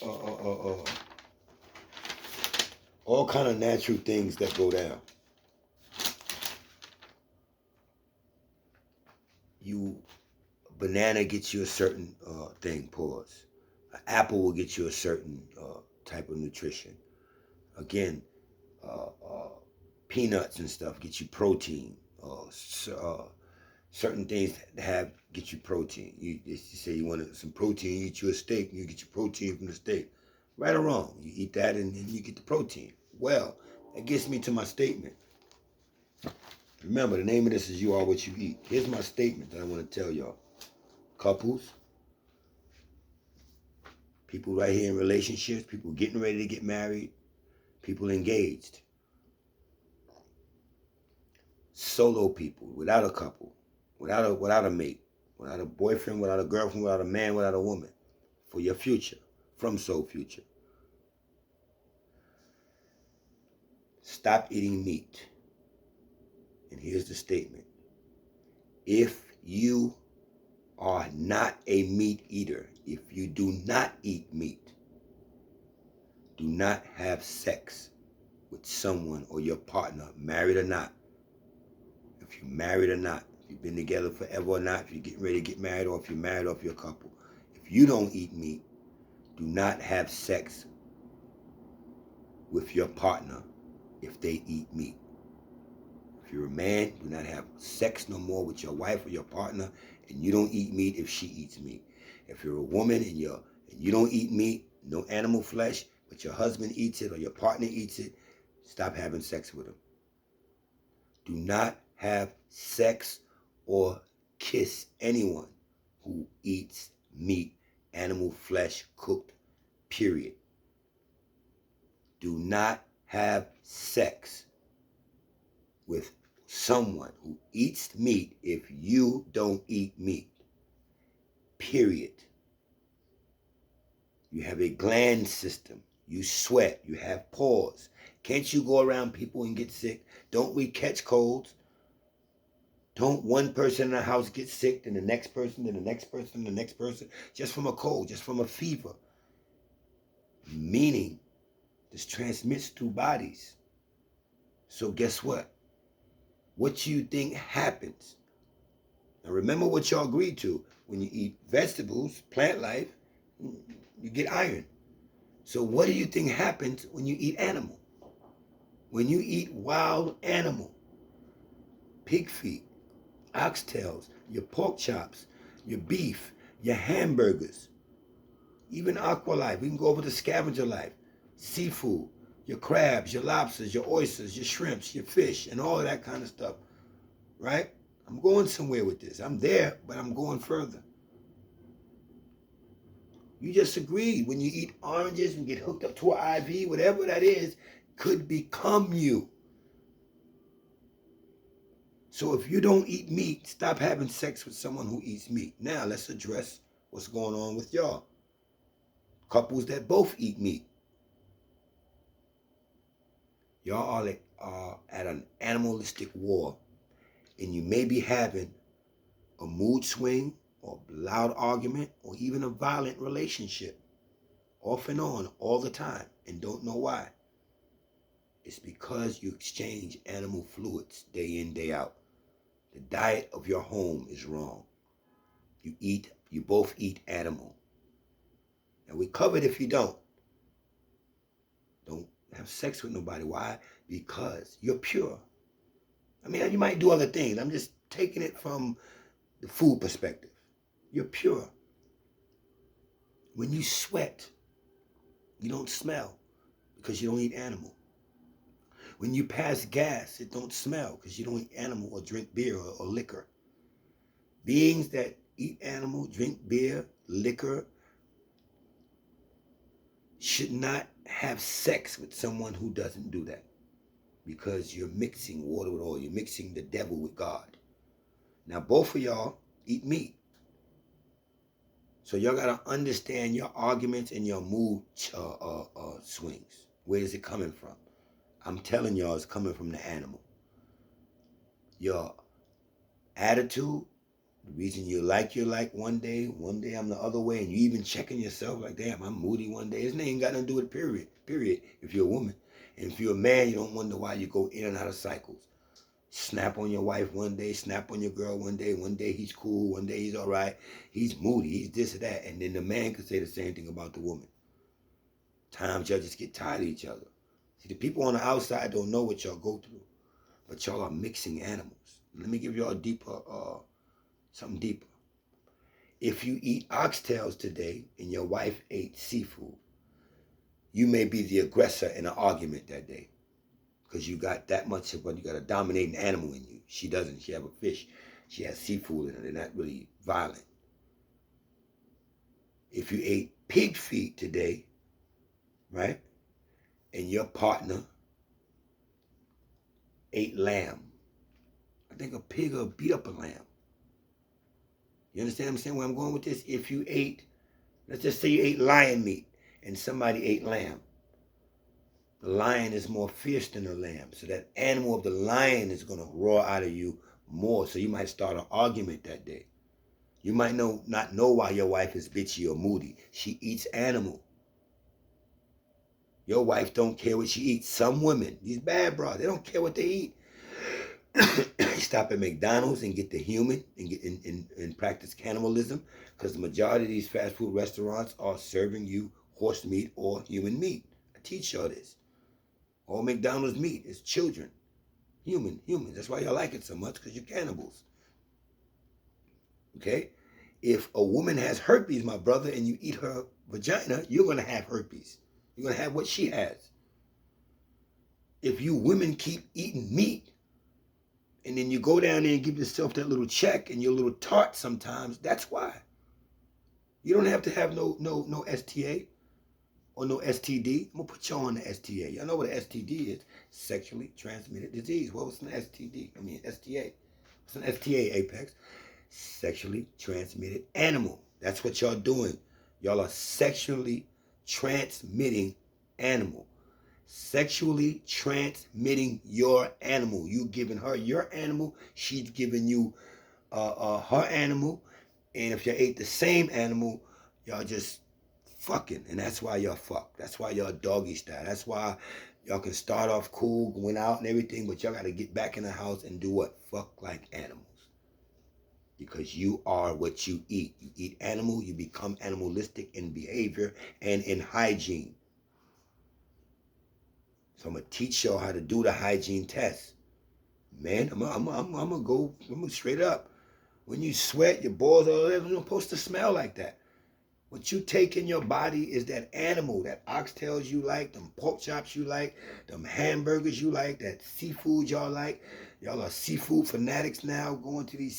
all kind of natural things that go down. Banana gets you a certain thing, pause. An apple will get you a certain type of nutrition. Again, peanuts and stuff get you protein. Certain things get you protein. You say you want some protein, you eat you a steak, and you get your protein from the steak. Right or wrong? You eat that and you get the protein. Well, that gets me to my statement. Remember, the name of this is You Are What You Eat. Here's my statement that I want to tell y'all. Couples, people right here in relationships, people getting ready to get married, people engaged. Solo people, without a couple, without a mate, without a boyfriend, without a girlfriend, without a man, without a woman, for your future, from Soul Future. Stop eating meat. And here's the statement. If you are not a meat eater, if you do not eat meat, do not have sex with someone or your partner, married or not. If you're married or not, if you've been together forever or not, if you're getting ready to get married or if you're married or if you're a couple. If you don't eat meat, do not have sex with your partner if they eat meat. If you're a man, do not have sex no more with your wife or your partner and you don't eat meat if she eats meat. If you're a woman and you don't eat meat, no animal flesh, but your husband eats it or your partner eats it, stop having sex with them. Do not have sex or kiss anyone who eats meat, animal flesh, cooked, period. Do not have sex with someone who eats meat if you don't eat meat, period. You have a gland system. You sweat. You have pores. Can't you go around people and get sick? Don't we catch colds? Don't one person in the house get sick, then the next person, then the next person, the next person, just from a cold, just from a fever? Meaning, this transmits through bodies. So guess what? What you think happens? Now remember what y'all agreed to. When you eat vegetables, plant life, you get iron. So what do you think happens when you eat animal? When you eat wild animal, pig feet, oxtails, your pork chops, your beef, your hamburgers, even aqua life. We can go over to scavenger life, seafood, your crabs, your lobsters, your oysters, your shrimps, your fish, and all of that kind of stuff, right? I'm going somewhere with this. I'm there, but I'm going further. You just agreed when you eat oranges and get hooked up to an IV, whatever that is, could become you. So if you don't eat meat, stop having sex with someone who eats meat. Now let's address what's going on with y'all. Couples that both eat meat. Y'all are at an animalistic war, and you may be having a mood swing or a loud argument or even a violent relationship off and on all the time and don't know why. It's because you exchange animal fluids day in, day out. The diet of your home is wrong. You both eat animal. And we covered if you don't have sex with nobody. Why? Because you're pure. I mean, you might do other things. I'm just taking it from the food perspective. You're pure. When you sweat, you don't smell because you don't eat animal. When you pass gas, it don't smell because you don't eat animal or drink beer or liquor. Beings that eat animal, drink beer, liquor, should not have sex with someone who doesn't do that, because you're mixing water with oil. You're mixing the devil with God. Now, both of y'all eat meat. So y'all got to understand your arguments and your mood swings. Where is it coming from? I'm telling y'all, it's coming from the animal. Your attitude, the reason you like one day I'm the other way, and you even checking yourself like, damn, I'm moody one day. It ain't got nothing to do with period, if you're a woman. And if you're a man, you don't wonder why you go in and out of cycles. Snap on your wife one day, snap on your girl one day he's cool, one day he's all right, he's moody, he's this or that. And then the man could say the same thing about the woman. Times y'all just get tired of each other. See, the people on the outside don't know what y'all go through, but y'all are mixing animals. Let me give y'all something deeper. If you eat oxtails today and your wife ate seafood, you may be the aggressor in an argument that day, because you got that much of you got a dominating animal in you. She doesn't. She have a fish. She has seafood in her. They're not really violent. If you ate pig feet today, right, and your partner ate lamb, I think a pig will beat up a lamb. You understand what I'm saying, where I'm going with this? If you ate, let's just say you ate lion meat and somebody ate lamb. The lion is more fierce than the lamb. So that animal of the lion is going to roar out of you more. So you might start an argument that day. You might not know why your wife is bitchy or moody. She eats animal. Your wife don't care what she eats. Some women, these bad bras, they don't care what they eat. Stop at McDonald's and get the human and practice cannibalism, because the majority of these fast food restaurants are serving you horse meat or human meat. I teach y'all this. All McDonald's meat is children, human. That's why y'all like it so much, because you're cannibals. Okay? If a woman has herpes, my brother, and you eat her vagina, you're going to have herpes. You're going to have what she has. If you women keep eating meat And then you go down there and give yourself that little check and your little tart sometimes. That's why. You don't have to have no STA or no STD. I'm gonna put you on the STA. Y'all know what an STD is. Sexually transmitted disease. What was an STD? I mean STA. What's an STA, Apex? Sexually transmitted animal. That's what y'all doing. Y'all are sexually transmitting animal. Sexually transmitting your animal. You giving her your animal. She's giving you her animal. And if you ate the same animal, y'all just fucking. And that's why y'all fuck. That's why y'all doggy style. That's why y'all can start off cool, going out and everything, but y'all got to get back in the house and do what? Fuck like animals. Because you are what you eat. You eat animal, you become animalistic in behavior and in hygiene. So I'm going to teach y'all how to do the hygiene test. Man, I'm gonna go straight up. When you sweat, your balls, all that, you're supposed to smell like that. What you take in your body is that animal, that oxtails you like, them pork chops you like, them hamburgers you like, that seafood y'all like. Y'all are seafood fanatics now, going to these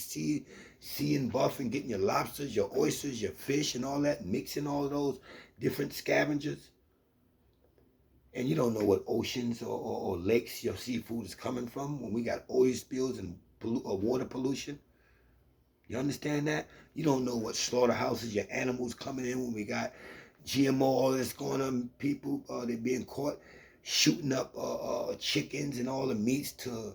sea and buff and getting your lobsters, your oysters, your fish and all that, mixing all of those different scavengers. And you don't know what oceans or lakes your seafood is coming from when we got oil spills and water pollution. You understand that? You don't know what slaughterhouses your animals coming in when we got GMO, all this going on. People, they're being caught shooting up chickens and all the meats to,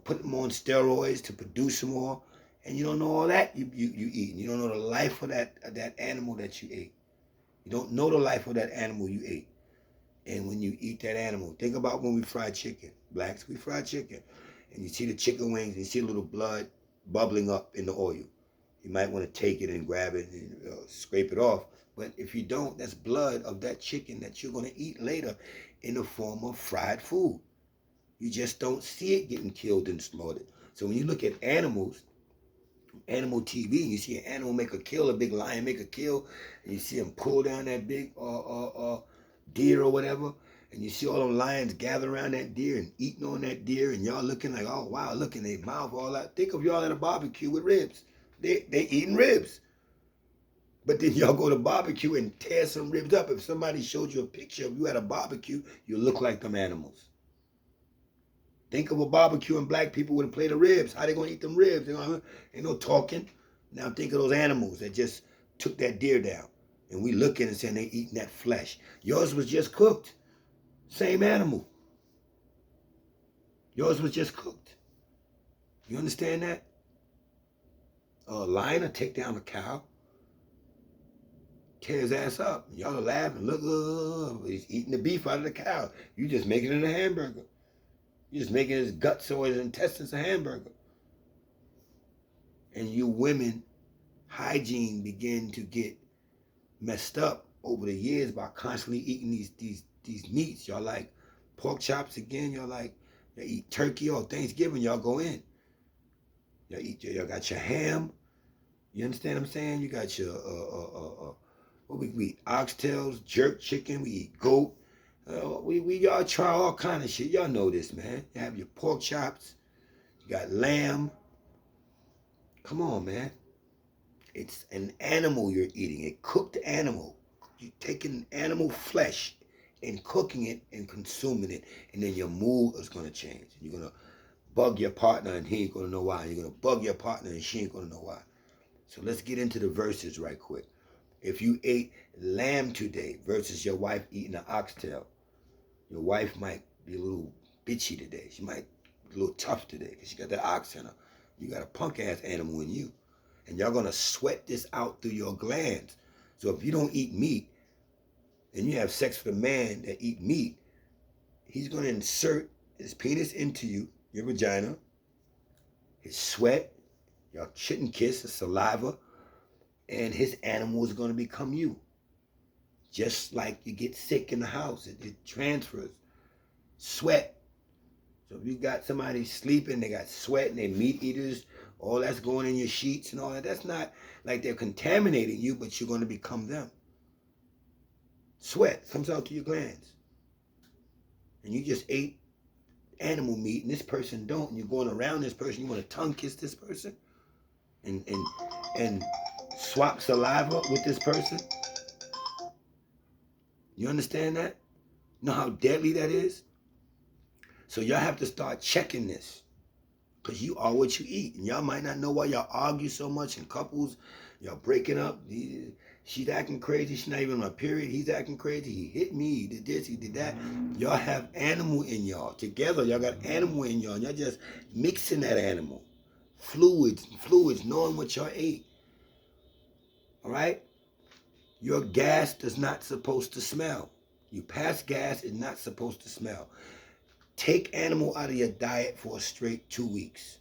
put them on steroids to produce them all. And you don't know all that you eat. You don't know the life of that animal that you ate. You don't know the life of that animal you ate. And when you eat that animal, think about when we fry chicken. Blacks, we fry chicken. And you see the chicken wings, and you see a little blood bubbling up in the oil. You might want to take it and grab it and scrape it off. But if you don't, that's blood of that chicken that you're going to eat later in the form of fried food. You just don't see it getting killed and slaughtered. So when you look at animals, animal TV, you see an animal make a kill, a big lion make a kill, and you see him pull down that big deer or whatever, and you see all them lions gather around that deer and eating on that deer, and y'all looking like, oh wow, look in their mouth, all that. Think of y'all at a barbecue with ribs. They eating ribs. But then y'all go to barbecue and tear some ribs up. If somebody showed you a picture of you at a barbecue, you look like them animals. Think of a barbecue and black people with a plate of ribs. How they gonna eat them ribs? Ain't no talking. Now think of those animals that just took that deer down. And we looking and saying they eating that flesh. Yours was just cooked. Same animal. Yours was just cooked. You understand that? A lion will take down a cow, tear his ass up. Y'all are laughing. Look, he's eating the beef out of the cow. You just making it a hamburger. You're just making his guts or his intestines a hamburger. And you women, hygiene begin to get messed up over the years by constantly eating these meats. Y'all like pork chops again. Y'all eat turkey or Thanksgiving. Y'all go in. Y'all got your ham. You understand what I'm saying? You got your what we eat? Oxtails, jerk chicken. We eat goat. Y'all try all kind of shit. Y'all know this, man. You have your pork chops. You got lamb. Come on, man. It's an animal you're eating, a cooked animal. You're taking animal flesh and cooking it and consuming it, and then your mood is going to change. You're going to bug your partner and he ain't going to know why. You're going to bug your partner and she ain't going to know why. So let's get into the verses right quick. If you ate lamb today versus your wife eating an oxtail, your wife might be a little bitchy today. She might be a little tough today because she got that ox in her. You got a punk-ass animal in you. And y'all going to sweat this out through your glands. So if you don't eat meat and you have sex with a man that eat meat, he's going to insert his penis into you, your vagina, his sweat, y'all shouldn't kiss, the saliva, and his animal is going to become you. Just like you get sick in the house, it transfers. Sweat. So if you got somebody sleeping, they got sweat and they meat eaters, all that's going in your sheets and all that, that's not like they're contaminating you, but you're going to become them. Sweat comes out through your glands. And you just ate animal meat and this person don't, and you're going around this person, you want to tongue kiss this person and swap saliva with this person. You understand that? You know how deadly that is? So y'all have to start checking this. Because you are what you eat. And y'all might not know why y'all argue so much in couples. Y'all breaking up. She's acting crazy. She's not even on a period. He's acting crazy. He hit me. He did this. He did that. Y'all have animal in y'all. Together, y'all got animal in y'all. And y'all just mixing that animal. Fluids, knowing what y'all ate. All right? Your gas is not supposed to smell. You pass gas, it's not supposed to smell. Take animal out of your diet for a straight 2 weeks.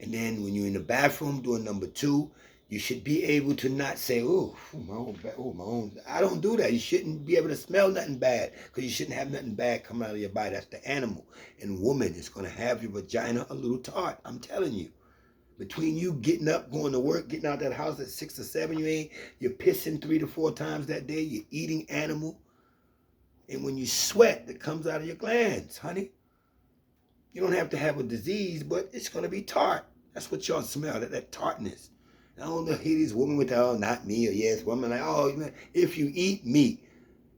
And then when you're in the bathroom doing number 2, you should be able to not say, oh, my own. I don't do that. You shouldn't be able to smell nothing bad because you shouldn't have nothing bad come out of your body. That's the animal. And woman is going to have your vagina a little tart. I'm telling you. Between you getting up, going to work, getting out that house at 6 or 7, you're pissing 3 to 4 times that day. You're eating animal. And when you sweat, it comes out of your glands, honey. You don't have to have a disease, but it's going to be tart. That's what y'all smell, that tartness. I don't know, hear these women with, oh, not me, or yes, women like, oh, man, if you eat meat,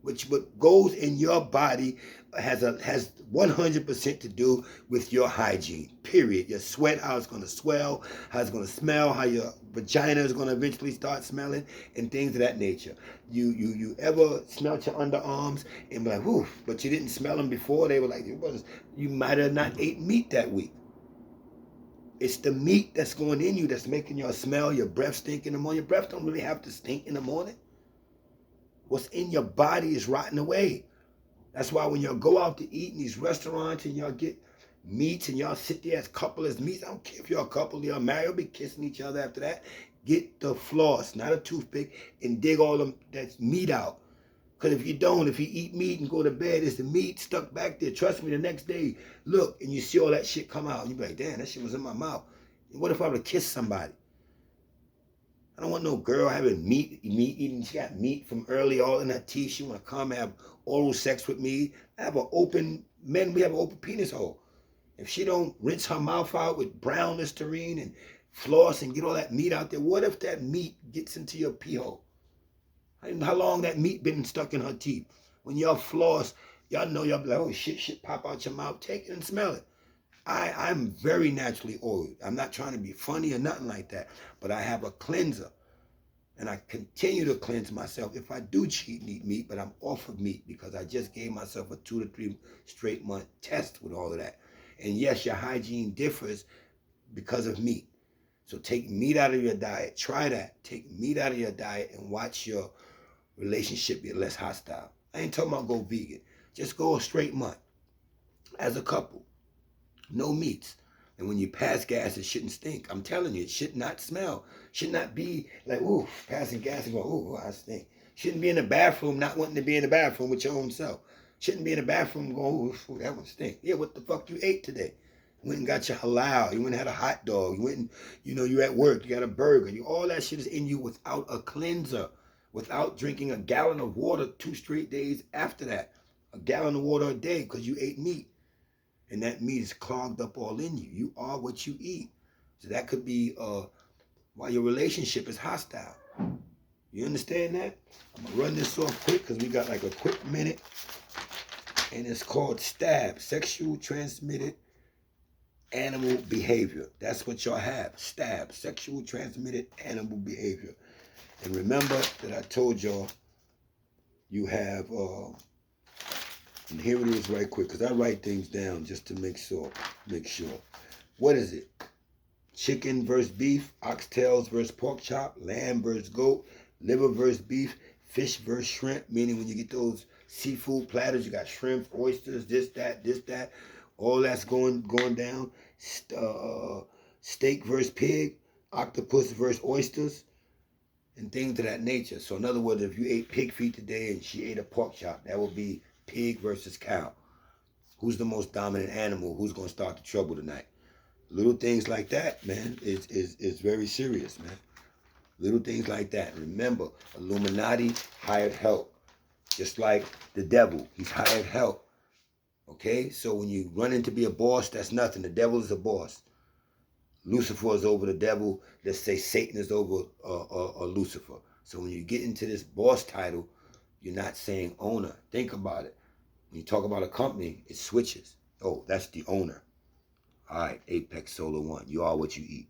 which what goes in your body has 100% to do with your hygiene, period. Your sweat, how it's going to swell, how it's going to smell, how your vagina is going to eventually start smelling, and things of that nature. You ever smelled your underarms and be like, whew, but you didn't smell them before? They were like, you might have not ate meat that week. It's the meat that's going in you that's making your smell, your breath stink in the morning. Your breath don't really have to stink in the morning. What's in your body is rotting away. That's why when y'all go out to eat in these restaurants and y'all get meats and y'all sit there as couple as meats, I don't care if you're a couple, y'all married, you'll be kissing each other after that. Get the floss, not a toothpick, and dig all them that meat out. Because if you don't, if you eat meat and go to bed, it's the meat stuck back there. Trust me, the next day, look, and you see all that shit come out. And you be like, damn, that shit was in my mouth. What if I would have kissed somebody? I don't want no girl having meat eating. She got meat from early, all in her teeth. She want to come have oral sex with me. We have an open penis hole. If she don't rinse her mouth out with brown Listerine and floss and get all that meat out there, what if that meat gets into your pee hole? How long that meat been stuck in her teeth? When y'all floss, y'all know y'all be like, oh, shit pop out your mouth. Take it and smell it. I'm very naturally oiled. I'm not trying to be funny or nothing like that, but I have a cleanser, and I continue to cleanse myself if I do cheat and eat meat, but I'm off of meat because I just gave myself a 2 to 3 straight month test with all of that. And yes, your hygiene differs because of meat. So take meat out of your diet. Try that. Take meat out of your diet and watch your relationship be less hostile. I ain't talking about go vegan. Just go a straight month as a couple. No meats. And when you pass gas, it shouldn't stink. I'm telling you, it should not smell. Should not be like, ooh, passing gas and going, ooh, I stink. Shouldn't be in the bathroom not wanting to be in the bathroom with your own self. Shouldn't be in the bathroom going, ooh, that one stink. Yeah, what the fuck you ate today? You went and got your halal. You went and had a hot dog. You went and, you're at work. You got a burger. All that shit is in you without a cleanser. Without drinking a gallon of water 2 straight days after that. A gallon of water a day because you ate meat. And that meat is clogged up all in you. You are what you eat. So that could be why your relationship is hostile. You understand that? I'm going to run this off quick because we got like a quick minute. And it's called STAB, Sexual Transmitted Animal Behavior. That's what y'all have. STAB, Sexual Transmitted Animal Behavior. And remember that I told y'all you have... and here it is right quick, because I write things down just to make sure. What is it? Chicken versus beef, oxtails versus pork chop, lamb versus goat, liver versus beef, fish versus shrimp, meaning when you get those seafood platters, you got shrimp, oysters, this, that, all that's going down. Steak versus pig, octopus versus oysters, and things of that nature. So in other words, if you ate pig feet today and she ate a pork chop, that would be pig versus cow. Who's the most dominant animal? Who's going to start the trouble tonight? Little things like that, man, is very serious, man. Little things like that. Remember, Illuminati hired help. Just like the devil, he's hired help. Okay, so when you run in to be a boss, that's nothing. The devil is a boss. Lucifer is over the devil. Let's say Satan is over Lucifer. So when you get into this boss title, you're not saying owner. Think about it. When you talk about a company, it switches. Oh, that's the owner. All right, Apex Solo One. You are what you eat.